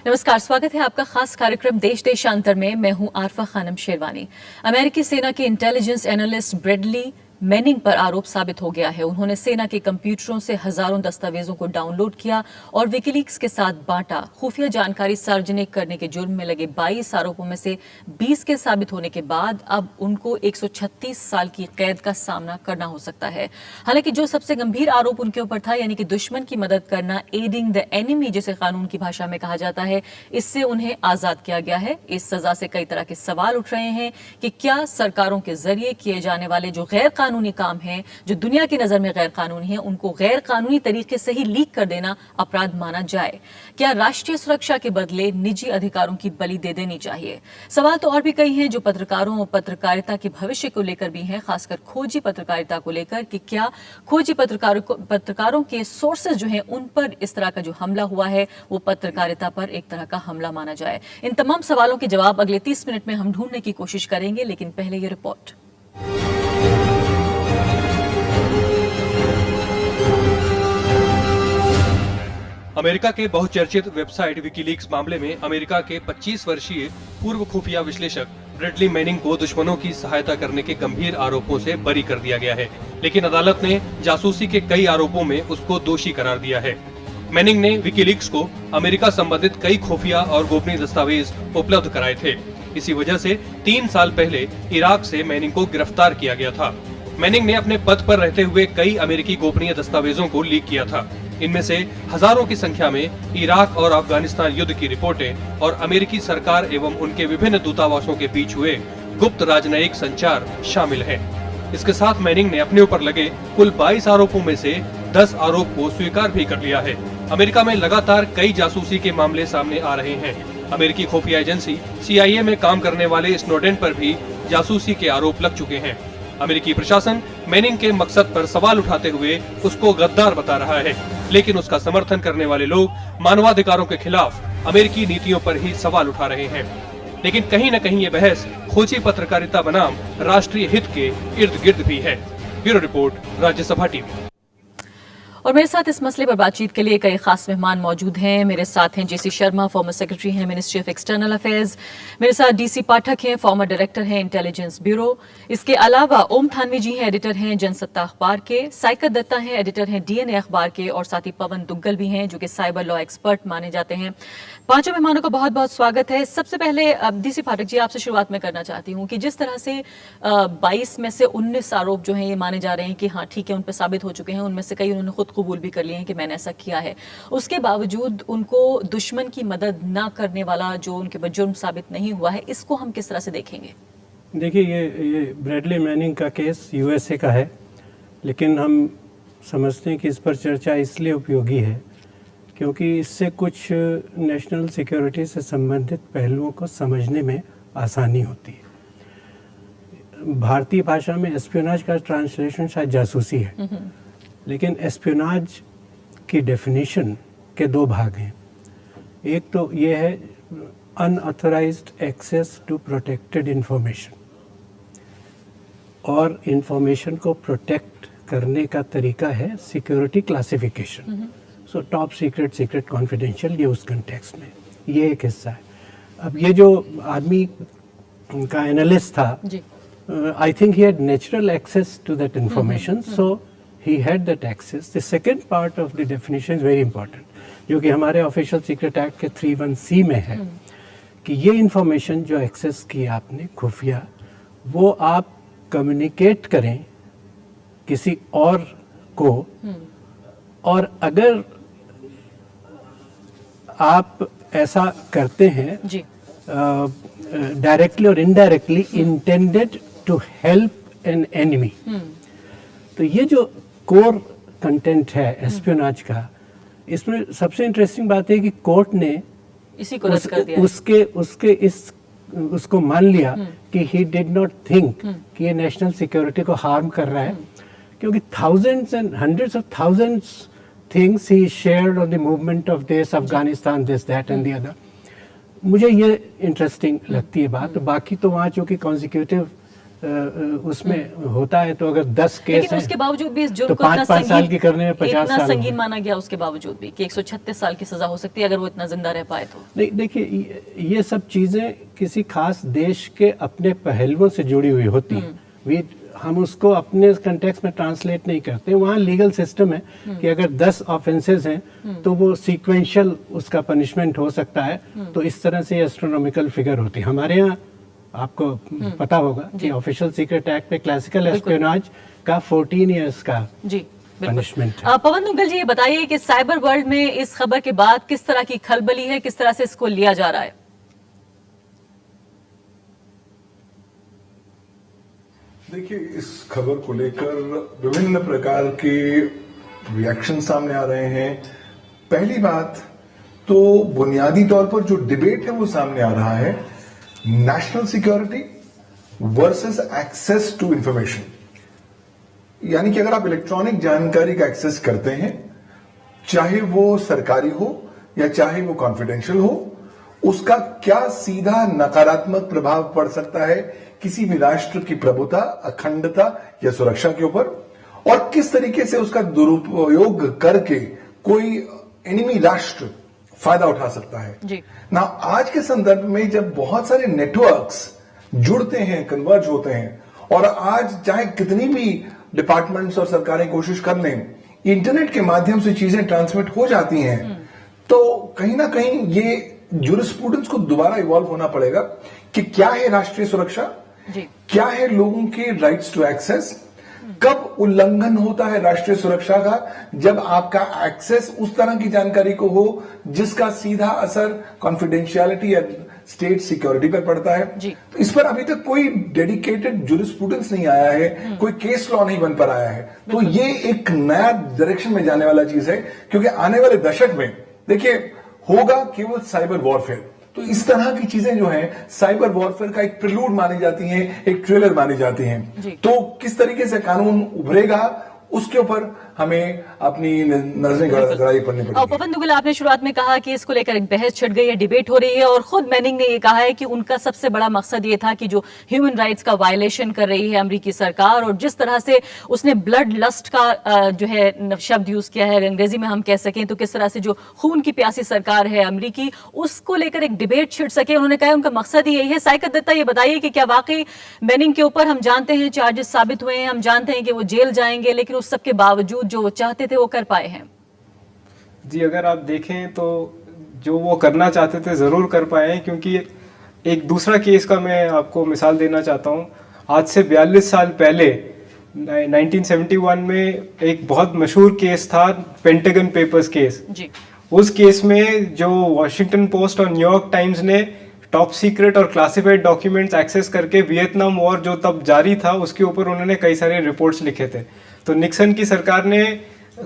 नमस्कार, स्वागत है आपका खास कार्यक्रम देश देशांतर में। मैं हूं आरफा खानम शेरवानी। अमेरिकी सेना के इंटेलिजेंस एनालिस्ट ब्रेडली मैनिंग पर आरोप साबित हो गया है। उन्होंने सेना के कंप्यूटरों से हजारों दस्तावेजों को डाउनलोड किया और विकीलीक्स के साथ बांटा। खुफिया जानकारी सार्वजनिक करने के जुर्म में लगे 22 आरोपों में से 20 के साबित होने के बाद अब उनको 136 साल की कैद का सामना करना हो सकता है। हालांकि जो सबसे गंभीर आरोप उनके ऊपर था, यानी कि दुश्मन की मदद करना, एडिंग द एनिमी जिसे कानून की भाषा में कहा जाता है, इससे उन्हें आजाद किया गया है। इस सजा से कई तरह के सवाल उठ रहे हैं कि क्या सरकारों के जरिए किए जाने वाले जो गैर कानूनी काम हैं, जो दुनिया की नजर में गैर कानूनी है, उनको गैर कानूनी तरीके से ही लीक कर देना अपराध माना जाए? क्या राष्ट्रीय सुरक्षा के बदले निजी अधिकारों की बलि दे देनी चाहिए? सवाल तो और भी कई हैं जो पत्रकारों और पत्रकारिता के भविष्य को लेकर भी हैं, खासकर खोजी पत्रकारिता को लेकर कि क्या खोजी पत्रकारों के सोर्सेज जो हैं उन पर इस तरह का जो हमला हुआ है वो पत्रकारिता पर एक तरह का हमला माना जाए। इन तमाम सवालों के जवाब अगले 30 मिनट में हम ढूंढने की कोशिश करेंगे, लेकिन पहले ये रिपोर्ट। अमेरिका के बहुचर्चित वेबसाइट विकीलीक्स मामले में अमेरिका के 25 वर्षीय पूर्व खुफिया विश्लेषक ब्रेडली मैनिंग को दुश्मनों की सहायता करने के गंभीर आरोपों से बरी कर दिया गया है, लेकिन अदालत ने जासूसी के कई आरोपों में उसको दोषी करार दिया है। मैनिंग ने विकीलीक्स को अमेरिका संबंधित कई खुफिया और गोपनीय दस्तावेज उपलब्ध कराए थे। इसी वजह से 3 साल पहले इराक से मैनिंग को गिरफ्तार किया गया था। मैनिंग ने अपने पद पर रहते हुए कई अमेरिकी गोपनीय दस्तावेजों को लीक किया था। इनमें से हजारों की संख्या में इराक और अफगानिस्तान युद्ध की रिपोर्टें और अमेरिकी सरकार एवं उनके विभिन्न दूतावासों के बीच हुए गुप्त राजनयिक संचार शामिल हैं। इसके साथ मैनिंग ने अपने ऊपर लगे कुल 22 आरोपों में से 10 आरोप को स्वीकार भी कर लिया है। अमेरिका में लगातार कई जासूसी के मामले सामने आ रहे हैं। अमेरिकी खुफिया एजेंसी CIA में काम करने वाले स्नोडेन पर भी जासूसी के आरोप लग चुके हैं। अमेरिकी प्रशासन मैनिंग के मकसद पर सवाल उठाते हुए उसको गद्दार बता रहा है, लेकिन उसका समर्थन करने वाले लोग मानवाधिकारों के खिलाफ अमेरिकी नीतियों पर ही सवाल उठा रहे हैं। लेकिन कहीं न कहीं ये बहस खोजी पत्रकारिता बनाम राष्ट्रीय हित के इर्द गिर्द भी है। Bureau report, Rajya Sabha TV. और मेरे साथ इस मसले पर बातचीत के लिए कई खास मेहमान मौजूद हैं। मेरे साथ हैं JC शर्मा, फॉर्मर सेक्रेटरी हैं मिनिस्ट्री ऑफ एक्सटर्नल अफेयर्स। मेरे साथ DC पाठक हैं, फॉर्मर डायरेक्टर हैं इंटेलिजेंस ब्यूरो। इसके अलावा ओम थानवी जी हैं, एडिटर हैं जनसत्ता अखबार के। साइकत दत्ता हैं, एडिटर हैं DNA अखबार के। और साथ ही पवन दुग्गल भी हैं जो कि साइबर लॉ एक्सपर्ट माने जाते हैं। पांचों मेहमानों का बहुत बहुत स्वागत है। सबसे पहले DC पाठक जी, आपसे शुरुआत में करना चाहती हूँ कि जिस तरह से 22 में से 19 आरोप जो हैं ये माने जा रहे हैं कि हाँ ठीक है, उन पर साबित हो चुके हैं, उनमें से कई उन्होंने खुद कबूल भी कर लिए हैं कि मैंने ऐसा किया है, उसके बावजूद उनको दुश्मन की मदद ना करने वाला जो उनके ऊपर जुर्म साबित नहीं हुआ है, इसको हम किस तरह से देखेंगे? देखिए, ये ब्रेडली मैनिंग का केस USA का है, लेकिन हम समझते हैं कि इस पर चर्चा इसलिए उपयोगी है क्योंकि इससे कुछ नेशनल सिक्योरिटी से संबंधित पहलुओं को समझने में आसानी होती है। भारतीय भाषा में एस्पियोनाज का ट्रांसलेशन शायद जासूसी है, लेकिन एस्पियोनाज की डेफिनेशन के 2 भाग हैं। एक तो ये है unauthorised access to protected information, और इंफॉर्मेशन को प्रोटेक्ट करने का तरीका है security classification. So top secret, secret, confidential, ये उस कंटेक्स्ट में ये एक हिस्सा है। अब ये जो आदमी का एनालिस्ट था, I think he had natural access to that information, so he had that access. The second part of the definition is very important, जो कि हमारे ऑफिशियल सीक्रेट एक्ट के 3(1)(c) में है कि ये इंफॉर्मेशन जो एक्सेस की आपने खुफिया, वो आप कम्युनिकेट करें किसी और को, और अगर आप ऐसा करते हैं डायरेक्टली और indirectly intended to help an enemy, तो ये जो कोर कंटेंट है एस्पियोनाज का, इसमें सबसे इंटरेस्टिंग बात है कि कोर्ट ने इसी को रद्द कर दिया। उसको मान लिया कि ही डिड नॉट थिंक कि ये नेशनल सिक्योरिटी को हार्म कर रहा है, क्योंकि thousands and hundreds of thousands things he shared on the movement of this Afghanistan, this, that and the other. मुझे ये इंटरेस्टिंग लगती है बात। बाकी तो वहाँ चूँकि कॉन्जिक्यूटिव उसमें होता है, तो अगर 10 केस लेकिन हैं उसके बावजूद भी इस जुर्म तो को इतना 5 साल की करने में 50 इतना साल हो संगीन गए। माना गया उसके बावजूद भी कि 136 साल की सजा हो सकती है अगर वो इतना जिंदा रह पाए तो। नहीं, देखिए ये सब चीज़ें किसी खास देश के अपने पहलुओं से जुड़ी हुई होती हैं। हम उसको अपने कंटेक्स्ट में ट्रांसलेट नहीं करते। वहाँ लीगल सिस्टम है कि अगर 10 ऑफेंसेस हैं तो वो सीक्वेंशियल उसका पनिशमेंट हो सकता है। तो इस तरह से एस्ट्रोनॉमिकल फिगर होती है। हमारे यहाँ आपको पता होगा कि ऑफिशियल सीक्रेट एक्ट में क्लासिकल एस्पियोनाज का 14 इयर्स का जी पनिशमेंट है। पवन दुग्गल जी, ये बताइए कि साइबर वर्ल्ड में इस खबर के बाद किस तरह की खलबली है, किस तरह से इसको लिया जा रहा है? देखिए, इस खबर को लेकर विभिन्न प्रकार के रिएक्शन सामने आ रहे हैं। पहली बात तो बुनियादी तौर पर जो डिबेट है वो सामने आ रहा है, national security versus access to information. यानी कि अगर आप इलेक्ट्रॉनिक जानकारी का एक्सेस करते हैं, चाहे वो सरकारी हो या चाहे वो कॉन्फिडेंशियल हो, उसका क्या सीधा नकारात्मक प्रभाव पड़ सकता है किसी भी राष्ट्र की प्रभुता, अखंडता या सुरक्षा के ऊपर, और किस तरीके से उसका दुरुपयोग करके कोई एनिमी राष्ट्र फायदा उठा सकता है। जी। ना आज के संदर्भ में जब बहुत सारे नेटवर्क्स जुड़ते हैं, कन्वर्ज होते हैं, और आज चाहे कितनी भी डिपार्टमेंट्स और सरकारें कोशिश कर लें, इंटरनेट के माध्यम से चीजें ट्रांसमिट हो जाती हैं, तो कहीं ना कहीं ये जूरिस्प्रूडेंस को दोबारा इवॉल्व होना पड़ेगा कि क्या है राष्ट्रीय सुरक्षा, जी। क्या है लोगों के राइट्स टू एक्सेस, कब उल्लंघन होता है राष्ट्रीय सुरक्षा का, जब आपका एक्सेस उस तरह की जानकारी को हो जिसका सीधा असर कॉन्फिडेंशियलिटी या स्टेट सिक्योरिटी पर पड़ता है। जी। तो इस पर अभी तक कोई डेडिकेटेड जूरिस्प्रूडेंस नहीं आया है, कोई केस लॉ नहीं बन पर आया है। तो ये एक नया डायरेक्शन में जाने वाला चीज है, क्योंकि आने वाले दशक में देखिए होगा केवल साइबर वॉरफेयर। तो इस तरह की चीजें जो हैं साइबर वॉरफेयर का एक प्रिलूड मानी जाती हैं, एक ट्रेलर मानी जाती हैं। तो किस तरीके से कानून उभरेगा उसके ऊपर हमें अपनी नजरें गड़ाई पड़नी पड़ेगी। पवन दुग्गल, आपने शुरुआत में कहा कि इसको लेकर एक बहस छिड़ गई है, डिबेट हो रही है, और खुद मैनिंग ने ये कहा है कि उनका सबसे बड़ा मकसद ये था कि जो ह्यूमन राइट्स का वायलेशन कर रही है अमेरिकी सरकार, और जिस तरह से उसने ब्लड लस्ट का जो है शब्द यूज किया है, अंग्रेजी में हम कह सकें तो किस तरह से जो खून की प्यासी सरकार है अमेरिकी, उसको लेकर एक डिबेट छिड़ सके। उन्होंने कहा उनका मकसद ही यही है। साइकत दत्ता, ये बताइए कि क्या वाकई मैनिंग के ऊपर, हम जानते हैं चार्जेस साबित हुए हैं, हम जानते हैं कि वो जेल जाएंगे, लेकिन उस सब के बावजूद जो वो चाहते थे वो कर पाए हैं? जी, अगर आप देखें तो जो वो करना चाहते थे ज़रूर कर पाए हैं, क्योंकि एक दूसरा केस का मैं आपको मिसाल देना चाहता हूँ। आज से 42 साल पहले 1971 में एक बहुत मशहूर केस था, पेंटागन पेपर्स केस। जी। उस केस में जो वॉशिंगटन पोस्ट और न्यूयॉर्क टाइम्स ने टॉप सीक्रेट और क्लासिफाइड डॉक्यूमेंट्स एक्सेस करके वियतनाम वॉर जो तब जारी था उसके ऊपर उन्होंने कई सारे रिपोर्ट्स लिखे थे। तो निक्सन की सरकार ने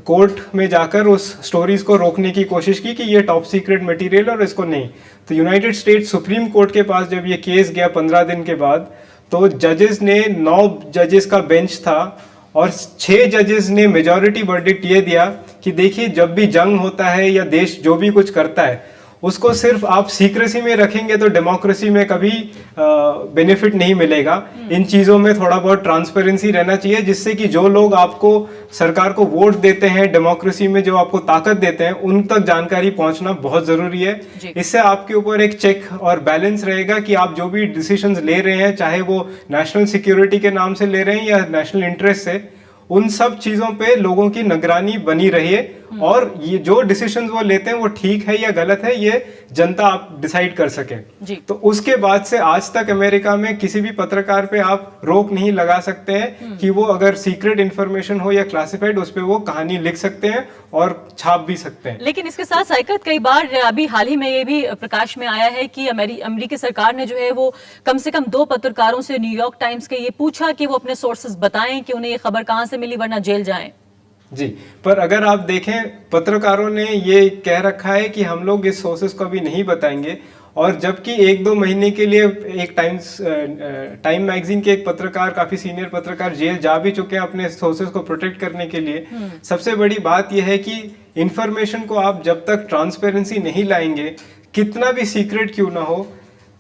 कोर्ट में जाकर उस स्टोरीज को रोकने की कोशिश की कि ये टॉप सीक्रेट मटेरियल और इसको नहीं। तो यूनाइटेड स्टेट्स सुप्रीम कोर्ट के पास जब ये केस गया 15 दिन के बाद, तो जजेस ने 9 जजेस का बेंच था और 6 जजेस ने मेजॉरिटी वर्डिक्ट ये दिया कि देखिए, जब भी जंग होता है या देश जो भी कुछ करता है उसको सिर्फ आप सीक्रेसी में रखेंगे तो डेमोक्रेसी में कभी बेनिफिट नहीं मिलेगा। इन चीज़ों में थोड़ा बहुत ट्रांसपेरेंसी रहना चाहिए, जिससे कि जो लोग आपको सरकार को वोट देते हैं, डेमोक्रेसी में जो आपको ताकत देते हैं, उन तक जानकारी पहुंचना बहुत ज़रूरी है। इससे आपके ऊपर एक चेक और बैलेंस रहेगा कि आप जो भी डिसीजंस ले रहे हैं, चाहे वो नेशनल सिक्योरिटी के नाम से ले रहे हैं या नेशनल इंटरेस्ट से, उन सब चीजों पे लोगों की निगरानी बनी रही है, और ये जो डिसीजंस वो लेते हैं वो ठीक है या गलत है ये जनता आप डिसाइड कर सके। तो उसके बाद से आज तक अमेरिका में किसी भी पत्रकार पे आप रोक नहीं लगा सकते हैं कि वो अगर सीक्रेट इंफॉर्मेशन हो या क्लासिफाइड उस पे वो कहानी लिख सकते हैं और छाप भी सकते हैं। लेकिन इसके साथ साइकत, कई बार अभी हाल ही में ये भी प्रकाश में आया है कि अमेरिकी सरकार ने जो है वो कम से कम 2 पत्रकारों से न्यूयॉर्क टाइम्स के ये पूछा कि वो अपने सोर्सेज बताएं कि उन्हें ये खबर कहां से मिली, वरना जेल जाएं। जी, पर अगर आप देखें, पत्रकारों ने ये कह रखा है कि हम लोग इस सोर्सेस को अभी नहीं बताएंगे, और जबकि 1-2 महीने के लिए एक टाइम मैगजीन के एक पत्रकार, काफी सीनियर पत्रकार जेल जा भी चुके हैं अपने सोर्सेस को प्रोटेक्ट करने के लिए। सबसे बड़ी बात यह है कि इंफॉर्मेशन को आप जब तक ट्रांसपेरेंसी नहीं लाएंगे, कितना भी सीक्रेट क्यों ना हो,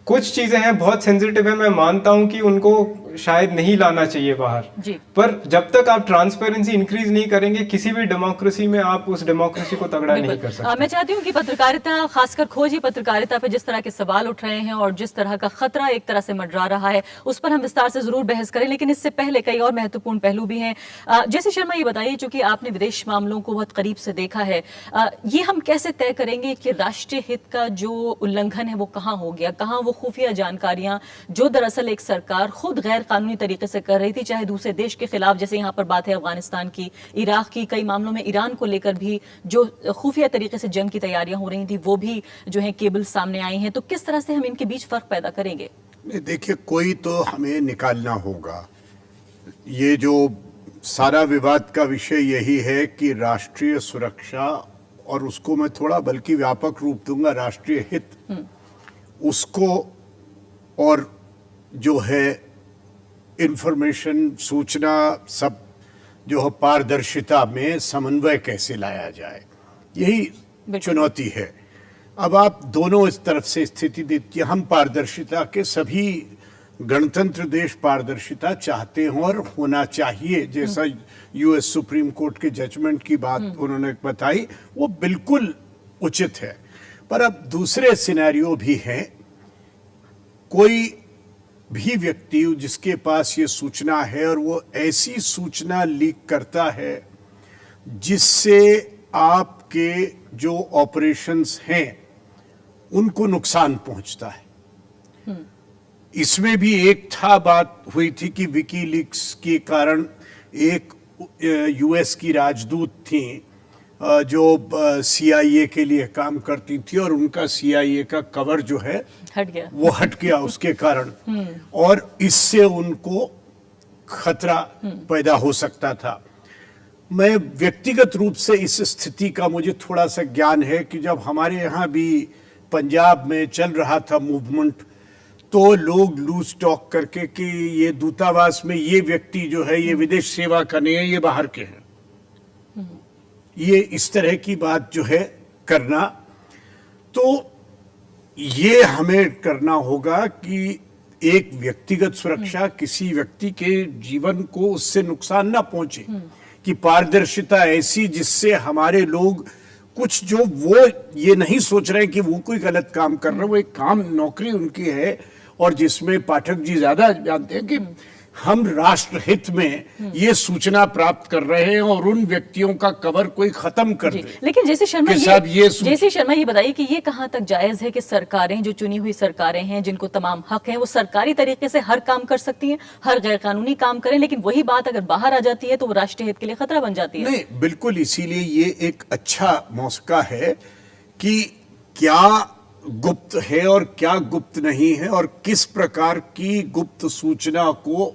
कुछ चीजें हैं बहुत सेंसिटिव है, मैं मानता हूं कि उनको शायद नहीं लाना चाहिए बाहर। जी। पर जब तक आप ट्रांसपेरेंसी इंक्रीज नहीं करेंगे, किसी भी डेमोक्रेसी में आप उस डेमोक्रेसी को तगड़ा नहीं कर बिल्कुल। सकते। मैं चाहती हूँ कि पत्रकारिता, खासकर खोजी पत्रकारिता पे जिस तरह के सवाल उठ रहे हैं और जिस तरह का खतरा एक तरह से मंडरा रहा है, उस पर हम विस्तार से जरूर बहस करें, लेकिन इससे पहले कई और महत्वपूर्ण पहलू भी हैं। जैसे शर्मा, ये बताइए, चूंकि आपने विदेश मामलों को बहुत करीब से देखा है, ये हम कैसे तय करेंगे कि राष्ट्रीय हित का जो उल्लंघन है वो कहाँ हो गया, कहाँ वो खुफिया जानकारियां जो दरअसल एक सरकार खुद गैर कानूनी तरीके से कर रही थी, चाहे दूसरे देश के खिलाफ, जैसे यहाँ पर बात है अफगानिस्तान की, इराक की, कई मामलों में ईरान को लेकर भी जो खुफिया तरीके से जंग की तैयारियां हो रही थी, वो भी जो है केबल सामने आई हैं। तो किस तरह से हम इनके बीच फर्क पैदा करेंगे? देखिए, कोई तो हमें निकालना होगा। ये जो सारा विवाद का विषय यही है कि राष्ट्रीय सुरक्षा, और उसको मैं थोड़ा बल्कि व्यापक रूप दूंगा, राष्ट्रीय हित, उसको और जो है इंफॉर्मेशन, सूचना, सब जो है पारदर्शिता में समन्वय कैसे लाया जाए, यही चुनौती है। अब आप दोनों इस तरफ से स्थिति देती, हम पारदर्शिता के, सभी गणतंत्र देश पारदर्शिता चाहते हैं और होना चाहिए, जैसा यूएस सुप्रीम कोर्ट के जजमेंट की बात उन्होंने बताई, वो बिल्कुल उचित है। पर अब दूसरे सिनेरियो भी हैं। कोई भी व्यक्ति जिसके पास ये सूचना है और वो ऐसी सूचना लीक करता है जिससे आपके जो ऑपरेशंस हैं उनको नुकसान पहुंचता है। इसमें भी एक बात हुई थी कि विकीलीक्स के कारण एक यूएस की राजदूत थी जो सीआईए के लिए काम करती थी, और उनका सीआईए का कवर जो है हट गया, वो हट गया उसके कारण, और इससे उनको खतरा पैदा हो सकता था। मैं व्यक्तिगत रूप से इस स्थिति का मुझे थोड़ा सा ज्ञान है कि जब हमारे यहाँ भी पंजाब में चल रहा था मूवमेंट, तो लोग लूज टॉक करके कि ये दूतावास में ये व्यक्ति जो है ये विदेश सेवा का नहीं है, ये बाहर के हैं, ये इस तरह की बात जो है करना, तो ये हमें करना होगा कि एक व्यक्तिगत सुरक्षा, किसी व्यक्ति के जीवन को उससे नुकसान ना पहुंचे, कि पारदर्शिता ऐसी जिससे हमारे लोग कुछ जो वो ये नहीं सोच रहे हैं कि वो कोई गलत काम कर रहे हैं, वो एक काम, नौकरी उनकी है, और जिसमें पाठक जी ज्यादा जानते हैं कि हम राष्ट्र हित में ये सूचना प्राप्त कर रहे हैं और उन व्यक्तियों का कवर कोई खत्म कर दे। लेकिन जैसे शर्मा ये बताइए कि ये कहाँ तक जायज है कि सरकारें, जो चुनी हुई सरकारें हैं जिनको तमाम हक हैं, वो सरकारी तरीके से हर काम कर सकती हैं, हर गैर कानूनी काम करें, लेकिन वही बात अगर बाहर आ जाती है तो वो राष्ट्रीय हित के लिए खतरा बन जाती है? नहीं, बिल्कुल, इसीलिए ये एक अच्छा मौका है कि क्या गुप्त है और क्या गुप्त नहीं है, और किस प्रकार की गुप्त सूचना को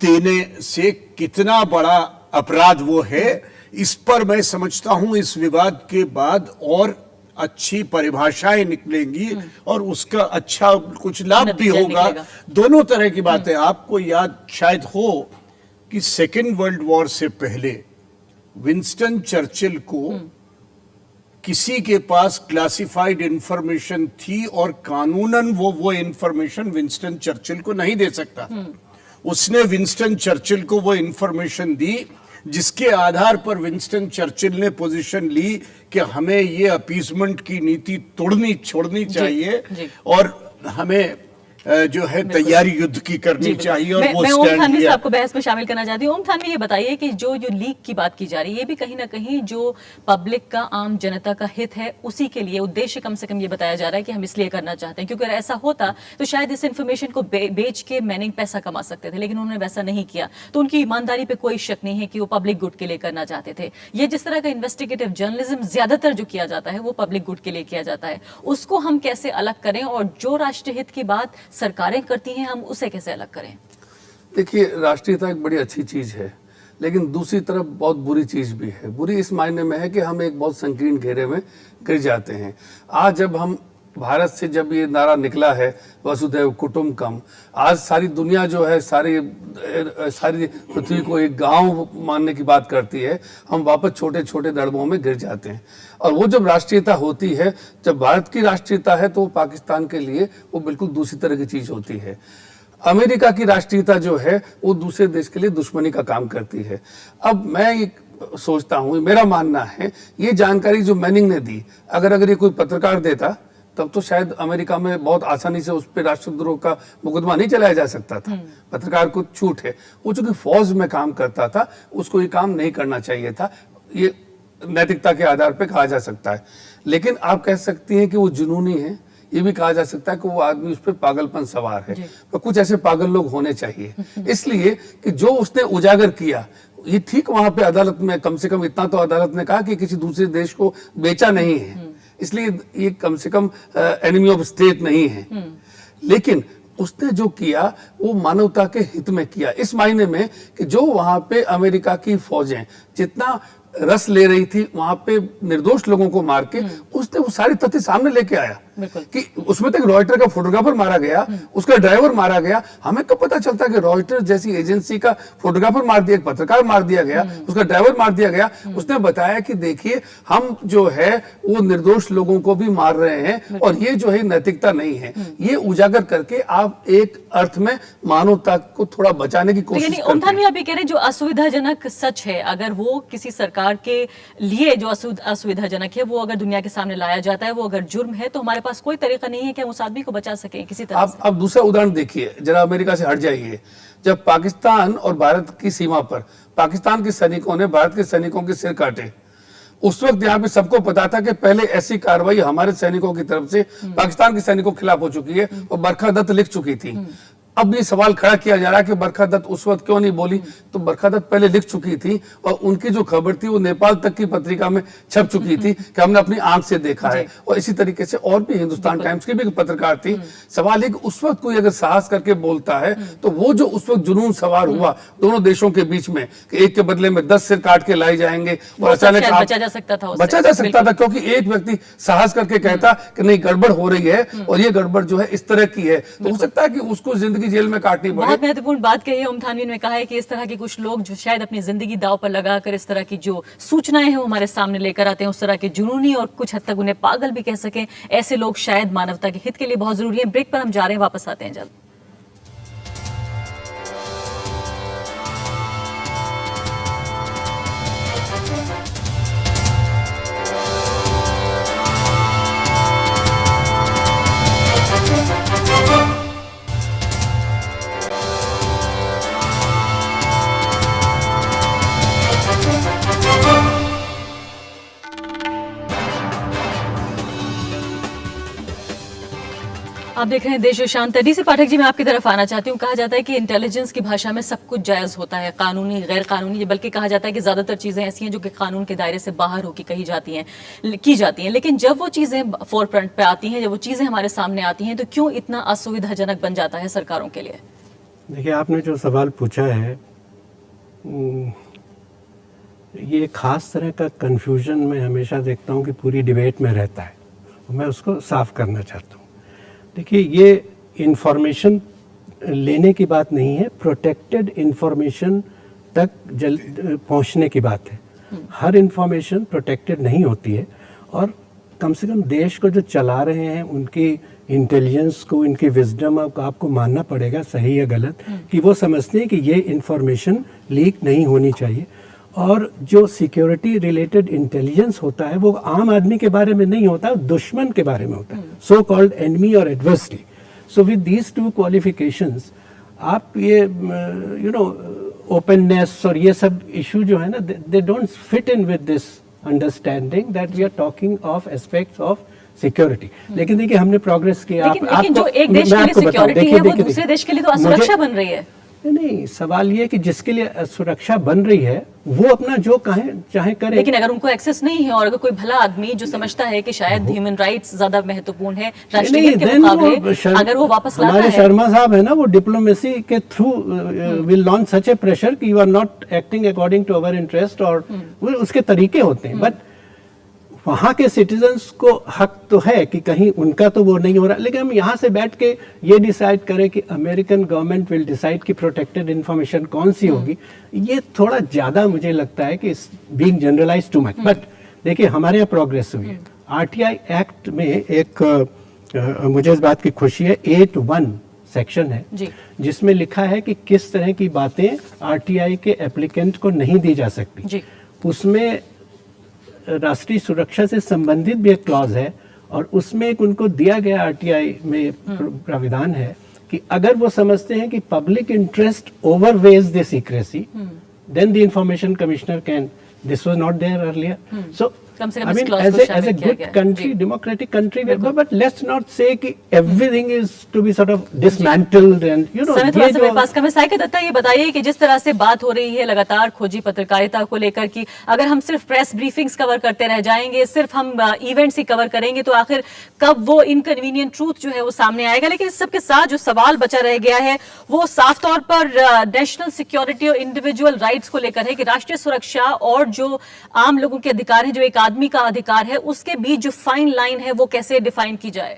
देने से कितना बड़ा अपराध वो है, इस पर मैं समझता हूं इस विवाद के बाद और अच्छी परिभाषाएं निकलेंगी और उसका अच्छा कुछ लाभ भी होगा। दोनों तरह की बातें। आपको याद शायद हो कि सेकेंड वर्ल्ड वॉर से पहले विंस्टन चर्चिल को किसी के पास क्लासिफाइड इंफॉर्मेशन थी और कानूनन वो इंफॉर्मेशन विंस्टन चर्चिल को नहीं दे सकता। उसने विंस्टन चर्चिल को वो इंफॉर्मेशन दी जिसके आधार पर विंस्टन चर्चिल ने पोजीशन ली कि हमें ये अपीजमेंट की नीति छोड़नी चाहिए और हमें जो है तैयारी युद्ध की करनी चाहिए, और वो मैं ओम स्टैंड थानवी लिया। साहब को बहस में शामिल करना चाहती हूँ। ओम थानवी, ये बताइए कि जो लीक की बात की जा रही है, ये भी कहीं ना कहीं जो पब्लिक का, आम जनता का हित है, उसी के लिए उद्देश्य कम से कम ये बताया जा रहा है कि हम इसलिए करना चाहते हैं, क्योंकि अगर ऐसा होता तो शायद इस इन्फॉर्मेशन को बेच के मैनिंग पैसा कमा सकते थे, लेकिन उन्होंने वैसा नहीं किया, तो उनकी ईमानदारी पे कोई शक नहीं है कि वो पब्लिक गुड के लिए करना चाहते थे। ये जिस तरह का इन्वेस्टिगेटिव जर्नलिज्म ज्यादातर जो किया जाता है वो पब्लिक गुड के लिए किया जाता है, उसको हम कैसे अलग करें, और जो राष्ट्रीय हित की बात सरकारें करती हैं हम उसे कैसे अलग करें? देखिए, राष्ट्रीयता एक बड़ी अच्छी चीज है, लेकिन दूसरी तरफ बहुत बुरी चीज भी है। बुरी इस मायने में है कि हम एक बहुत संकीर्ण घेरे में गिर जाते हैं। आज जब हम भारत से जब ये नारा निकला है वसुधैव कुटुंबकम, आज सारी दुनिया जो है सारी पृथ्वी को एक गांव मानने की बात करती है, हम वापस छोटे छोटे दड़बों में गिर जाते हैं। और वो जब राष्ट्रीयता होती है, जब भारत की राष्ट्रीयता है, तो पाकिस्तान के लिए वो बिल्कुल दूसरी तरह की चीज होती है। अमेरिका की राष्ट्रीयता जो है वो दूसरे देश के लिए दुश्मनी का काम करती है। अब मैं ये सोचता हूँ, मेरा मानना है, ये जानकारी जो मैनिंग ने दी, अगर ये कोई पत्रकार देता तब तो शायद अमेरिका में बहुत आसानी से उस पर राष्ट्रद्रोह का मुकदमा नहीं चलाया जा सकता था। पत्रकार को छूट है, वो चूंकि फौज में काम करता था, उसको ये काम नहीं करना चाहिए था, ये नैतिकता के आधार पर कहा जा सकता है। लेकिन आप कह सकती हैं कि वो जुनूनी है, ये भी कहा जा सकता है कि वो आदमी उस पर पागलपन सवार है। तो कुछ ऐसे पागल लोग होने चाहिए, इसलिए कि जो उसने उजागर किया ये ठीक, वहां पे अदालत में कम से कम इतना तो अदालत ने कहा कि किसी दूसरे देश को बेचा नहीं है, इसलिए ये कम से कम एनिमी ऑफ स्टेट नहीं है। लेकिन उसने जो किया वो मानवता के हित में किया, इस मायने में कि जो वहां पे अमेरिका की फौजें जितना रस ले रही थी वहां पे निर्दोष लोगों को मार के, उसने वो सारी तथ्य सामने लेके आया कि उसमें तक रॉयटर का फोटोग्राफर मारा गया, उसका ड्राइवर मारा गया। हमें कब पता चलता कि रॉयटर जैसी एजेंसी का फोटोग्राफर मार दिया, एक पत्रकार मार दिया गया, उसका ड्राइवर मार दिया गया। उसने बताया कि देखिए हम जो है वो निर्दोष लोगों को भी मार रहे हैं और ये जो है नैतिकता नहीं है। ये उजागर करके आप एक अर्थ में मानवता को थोड़ा बचाने की कोशिश करते हैं। ओमथान, आप ये कह रहे हैं जो असुविधाजनक सच है, अगर वो किसी सरकार के लिए जो असुविधाजनक है वो अगर दुनिया के सामने लाया जाता है, वो अगर जुर्म है, तो हमारे पास कोई तरीका नहीं है कि हम उस आदमी को बचा सकें किसी तरह से। आप दूसरा उदाहरण देखिए, जरा अमेरिका से हट जाइए। जब पाकिस्तान और भारत की सीमा पर पाकिस्तान के सैनिकों ने भारत के सैनिकों के सिर काटे, उस वक्त यहाँ पे सबको पता था कि पहले ऐसी कार्रवाई हमारे सैनिकों की तरफ से पाकिस्तान के सैनिकों के खिलाफ हो चुकी है और बरखा दत्त लिख चुकी थी। अब ये सवाल खड़ा किया जा रहा है कि बरखा दत्त उस वक्त क्यों नहीं बोली, तो बरखा दत्त पहले लिख चुकी थी और उनकी जो खबर थी वो नेपाल तक की पत्रिका में छप चुकी थी कि हमने अपनी आंख से देखा है। और इसी तरीके से और भी हिंदुस्तान टाइम्स की भी पत्रकार थी। सवाल है कि उस वक्त कोई अगर साहस करके बोलता है तो वो जो उस वक्त जुनून सवार हुआ दोनों देशों के बीच में कि एक के बदले में 10 सिर काट के लाए जाएंगे और अचानक बचा जा सकता था, क्योंकि एक व्यक्ति साहस करके कहता कि नहीं गड़बड़ हो रही है और ये गड़बड़ जो है इस तरह की है, तो हो सकता है कि उसको जिंदगी जेल में काटनी पड़े। बहुत महत्वपूर्ण बात कही है ओमथानवीर ने, कहा है कि इस तरह के कुछ लोग जो शायद अपनी जिंदगी दांव पर लगाकर इस तरह की जो सूचनाएं हैं वो हमारे सामने लेकर आते हैं, उस तरह के जुनूनी और कुछ हद तक उन्हें पागल भी कह सकें, ऐसे लोग शायद मानवता के हित के लिए बहुत जरूरी है। ब्रेक पर हम जा रहे हैं, वापस आते हैं जल्द। आप देख रहे हैं देश शांत। डीसी पाठक जी, मैं आपकी तरफ आना चाहती हूँ। कहा जाता है कि इंटेलिजेंस की भाषा में सब कुछ जायज होता है, कानूनी गैर कानूनी, बल्कि कहा जाता है कि ज्यादातर चीजें ऐसी हैं जो कि कानून के दायरे से बाहर होकर की जाती हैं। लेकिन जब वो चीजें फोर फ्रंट पे आती हैं, जब वो चीजें हमारे सामने आती हैं, तो क्यों इतना असुविधाजनक बन जाता है सरकारों के लिए? देखिए, आपने जो सवाल पूछा है ये खास तरह का कंफ्यूजन मैं हमेशा देखता हूँ कि पूरी डिबेट में रहता है, मैं उसको साफ करना चाहता हूँ। देखिए, ये इंफॉर्मेशन लेने की बात नहीं है, प्रोटेक्टेड इंफॉर्मेशन तक पहुंचने की बात है। हर इंफॉर्मेशन प्रोटेक्टेड नहीं होती है और कम से कम देश को जो चला रहे हैं उनकी इंटेलिजेंस को, इनकी विजडम को आपको मानना पड़ेगा, सही या गलत, कि वो समझते हैं कि ये इंफॉर्मेशन लीक नहीं होनी चाहिए। और जो सिक्योरिटी रिलेटेड इंटेलिजेंस होता है वो आम आदमी के बारे में नहीं होता, दुश्मन के बारे में होता है, सो कॉल्ड एनिमी और adversary. So with these two qualifications आप ये ओपननेस और ये सब इशू जो है ना, they don't fit in with this understanding that we are talking of aspects of security. लेकिन देखिए, हमने प्रोग्रेस किया। लेकिन जो एक देश के लिए सिक्योरिटी है वो दूसरे देश के लिए तो असुरक्षा बन रही है। नहीं, सवाल ये कि जिसके लिए सुरक्षा बन रही है वो अपना जो चाहे करे। लेकिन अगर उनको एक्सेस नहीं है और अगर कोई भला आदमी जो समझता है कि शायद ह्यूमन राइट्स ज्यादा महत्वपूर्ण है राष्ट्रीय हित के मुकाबले, अगर वो वापस लाता है। हमारे शर्मा साहब है ना, वो डिप्लोमेसी के through will launch such a pressure कि you are not acting according to our interest, और उसके तरीके होते हैं। बट वहाँ के सिटीजन्स को हक तो है कि कहीं उनका तो वो नहीं हो रहा, लेकिन हम यहाँ से बैठ के ये डिसाइड करें कि अमेरिकन गवर्नमेंट विल डिसाइड कि प्रोटेक्टेड इंफॉर्मेशन कौन सी होगी, ये थोड़ा ज़्यादा मुझे लगता है कि being generalise too much. But देखिए, हमारे यहाँ प्रोग्रेस हुई है। RTI एक्ट में एक मुझे इस बात की खुशी है, 8(1) सेक्शन है जी। जिसमें लिखा है कि किस तरह की बातें आरटीआई के एप्लीकेंट को नहीं दी जा सकती। जी। उसमें राष्ट्रीय सुरक्षा से संबंधित भी एक क्लॉज है और उसमें एक उनको दिया गया आरटीआई में प्राविधान है कि अगर वो समझते हैं कि public interest overweighs the secrecy, then the information commissioner can, this was not there earlier. So कम से कम I इस mean, clause as को a शामिल किया good गया है। country, ji. democratic country, but let's not say कि everything is to be sort of dismantled and you know समय थोड़ा ये सा मेरे जो पास कम है। साइकिल दत्ता, ये बताइए कि जिस तरह से बात हो रही है लगातार खोजी पत्रकारिता को लेकर कि अगर हम सिर्फ प्रेस ब्रीफिंग्स कवर करते रह जाएंगे, सिर्फ हम इवेंट्स ही कवर करेंगे, तो आखिर कब वो इनकन्वीनियंट ट्रूथ जो है वो सामने आएगा। लेकिन इस सबके साथ जो सवाल बचा रह गया है वो साफ तौर पर नेशनल सिक्योरिटी और इंडिविजुअल राइट्स को लेकर है कि राष्ट्रीय सुरक्षा और जो आम लोगों के अधिकार है, जो एक आदमी का अधिकार है, उसके बीच जो फाइन लाइन है वो कैसे डिफाइन की जाए।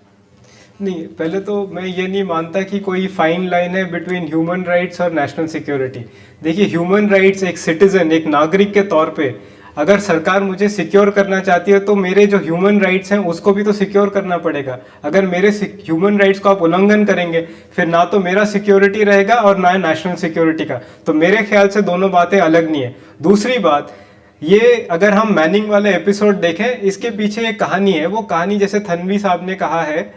नहीं, पहले तो मैं ये नहीं मानता कि कोई फाइन लाइन है बिटवीन ह्यूमन राइट्स और नेशनल सिक्योरिटी। देखिए, ह्यूमन राइट्स, एक सिटीजन, एक नागरिक के तौर पे अगर सरकार मुझे सिक्योर करना चाहती है तो मेरे जो ह्यूमन राइट्स हैं उसको भी तो सिक्योर करना पड़ेगा। अगर मेरे ह्यूमन राइट्स को आप उल्लंघन करेंगे फिर ना तो मेरा सिक्योरिटी रहेगा और ना नेशनल सिक्योरिटी का। तो मेरे ख्याल से दोनों बातें अलग नहीं है। दूसरी बात, ये अगर हम मैनिंग वाले एपिसोड देखें, इसके पीछे एक कहानी है। वो कहानी जैसे तन्वी साहब ने कहा है,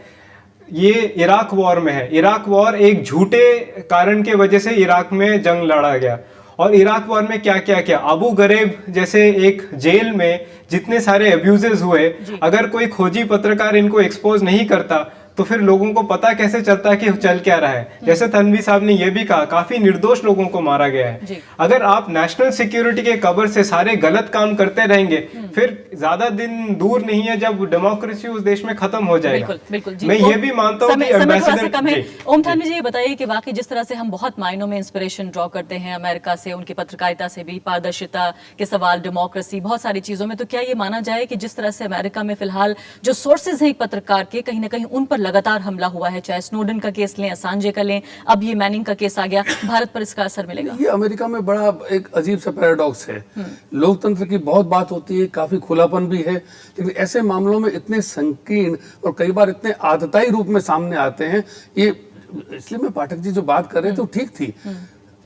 ये इराक वॉर में है। इराक वॉर एक झूठे कारण के वजह से इराक में जंग लड़ा गया। और इराक वॉर में क्या क्या किया, अबू गरेब जैसे एक जेल में जितने सारे अब्यूजेस हुए, अगर कोई खोजी पत्रकार इनको एक्सपोज नहीं करता तो फिर लोगों को पता कैसे चलता कि चल क्या रहा है। जैसे तन्वी साहब ने यह भी कहा, काफी निर्दोष लोगों को मारा गया है। अगर आप नेशनल सिक्योरिटी के कवर से सारे गलत काम करते रहेंगे फिर ज्यादा दिन दूर नहीं है जब डेमोक्रेसी उस देश में खत्म हो जाएगा। बिल्कुल, बिल्कुल, जी। मैं ये भी मानता हूँ कि समय थोड़ा सा कम है। जी। ओम थानवी जी, ये बताइए कि वाकई जिस तरह से हम बहुत मायनों में इंस्पिरेशन ड्रॉ करते हैं अमेरिका से, उनकी पत्रकारिता से भी, पारदर्शिता के सवाल, डेमोक्रेसी, बहुत सारी चीजों में, तो क्या ये माना जाए कि जिस तरह से अमेरिका में फिलहाल जो सोर्सेज हैं एक पत्रकार के, कहीं ना कहीं उन पर लगातार हमला हुआ है, चाहे स्नोडन का केस लें, असांजे का लें, अब ये मैनिंग का केस आ गया, भारत पर इसका असर मिलेगा? ये अमेरिका में बड़ा एक अजीब सा पैराडॉक्स है। लोकतंत्र की बहुत बात होती है, काफी खुलापन भी है, लेकिन ऐसे मामलों में इतने संकीर्ण और कई बार इतने आतताई रूप में सामने आते हैं। ये इसलिए मैं पाठक जी जो बात कर रहे थे वो ठीक थी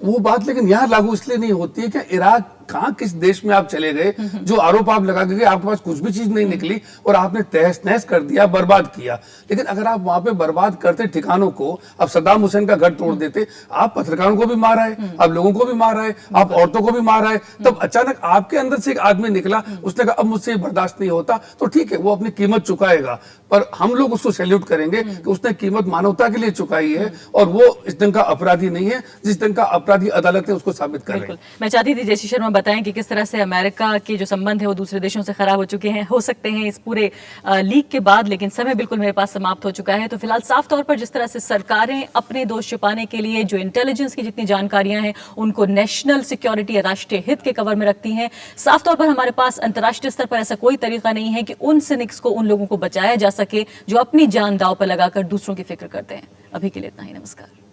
वो बात, लेकिन यहाँ लागू इसलिए नहीं होती है कि इराक कहाँ किस देश में आप चले गए, जो आरोप आप लगा गए, आपके पास कुछ भी चीज नहीं निकली और आपने तहस नहस कर दिया, बर्बाद किया। लेकिन अगर आप वहां पे बर्बाद करते ठिकानों को, आप सद्दाम हुसैन का घर तोड़ देते, आप पत्रकारों को भी मार आए, आप लोगों को भी मार आए, आप औरतों को भी मार आए, तब अचानक आपके अंदर से एक आदमी निकला, उसने कहा अब मुझसे बर्दाश्त नहीं होता, तो ठीक है, वो अपनी कीमत चुकाएगा, पर हम लोग उसको सैल्यूट करेंगे कि उसने कीमत मानवता के लिए चुकाई है और वो इस ढंग का अपराधी नहीं है जिस ढंग का अपराधी अदालत ने उसको साबित कर रही है। मैं चाहती थी जयश्री शर्मा बताएं कि किस तरह से अमेरिका के जो संबंध है वो दूसरे देशों से खराब हो चुके हैं, हो सकते हैं इस पूरे लीक के बाद, लेकिन समय बिल्कुल मेरे पास समाप्त हो चुका है। तो फिलहाल साफ तौर पर जिस तरह से सरकारें अपने दोष छिपाने के लिए जो इंटेलिजेंस की जितनी जानकारियां हैं उनको नेशनल सिक्योरिटी या राष्ट्रीय हित के कवर में रखती हैं, साफ तौर पर हमारे पास अंतर्राष्ट्रीय स्तर पर ऐसा कोई तरीका नहीं है कि उन सिनिक्स को, उन लोगों को बचाया जा सके जो अपनी जान दांव पर लगाकर दूसरों की फिक्र करते हैं। अभी के लिए इतना ही, नमस्कार।